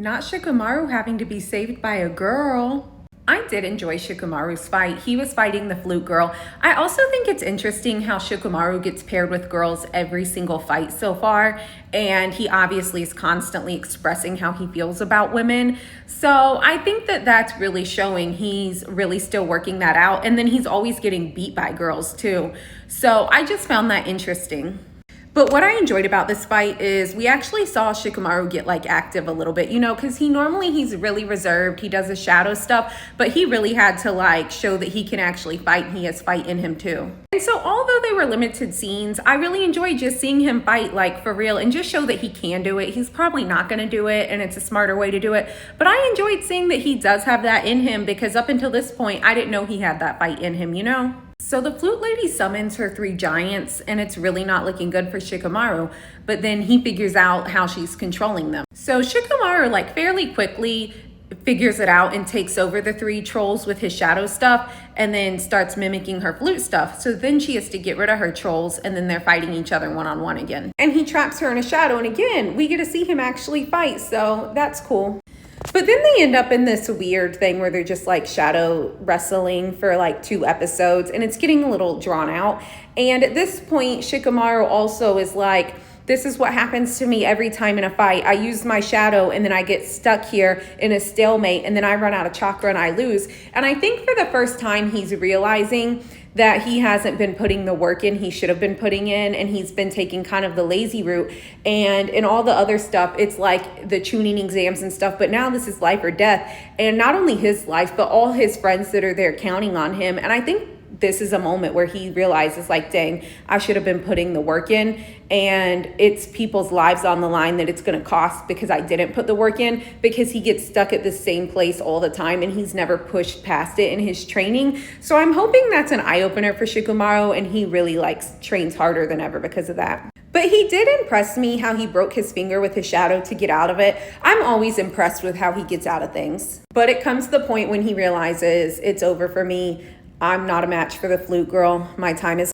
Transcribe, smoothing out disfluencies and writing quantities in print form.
Not Shikamaru having to be saved by a girl. I did enjoy Shikamaru's fight. He was fighting the flute girl. I also think it's interesting how Shikamaru gets paired with girls every single fight so far, and he obviously is constantly expressing how he feels about women. So I think that that's really showing he's really still working that out, and then he's always getting beat by girls too. So I just found that interesting. But what I enjoyed about this fight is we actually saw Shikamaru get like active a little bit, because he's really reserved. He does the shadow stuff, but he really had to like show that he can actually fight and he has fight in him too. And so although they were limited scenes, I really enjoyed just seeing him fight like for real and just show that he can do it. He's probably not going to do it and it's a smarter way to do it. But I enjoyed seeing that he does have that in him because up until this point, I didn't know he had that fight in him. So the flute lady summons her 3 giants and it's really not looking good for Shikamaru, but then he figures out how she's controlling them. So Shikamaru like fairly quickly figures it out and takes over the 3 trolls with his shadow stuff and then starts mimicking her flute stuff. So then she has to get rid of her trolls and then they're fighting each other one-on-one again. And he traps her in a shadow and again, we get to see him actually fight, so that's cool. But then they end up in this weird thing where they're just like shadow wrestling for like 2 episodes and it's getting a little drawn out. And at this point, Shikamaru also is like, this is what happens to me every time in a fight. I use my shadow and then I get stuck here in a stalemate and then I run out of chakra and I lose. And I think for the first time he's realizing that he hasn't been putting the work in he should have been putting in, and he's been taking kind of the lazy route. And in all the other stuff, it's like the tuning exams and stuff, but now this is life or death. And not only his life, but all his friends that are there counting on him. And I think this is a moment where he realizes like, dang, I should have been putting the work in, and it's people's lives on the line that it's going to cost because I didn't put the work in, because he gets stuck at the same place all the time and he's never pushed past it in his training. So I'm hoping that's an eye-opener for Shikamaru and he really trains harder than ever because of that. But he did impress me how he broke his finger with his shadow to get out of it. I'm always impressed with how he gets out of things. But it comes to the point when he realizes it's over for me. I'm not a match for the flute girl. My time is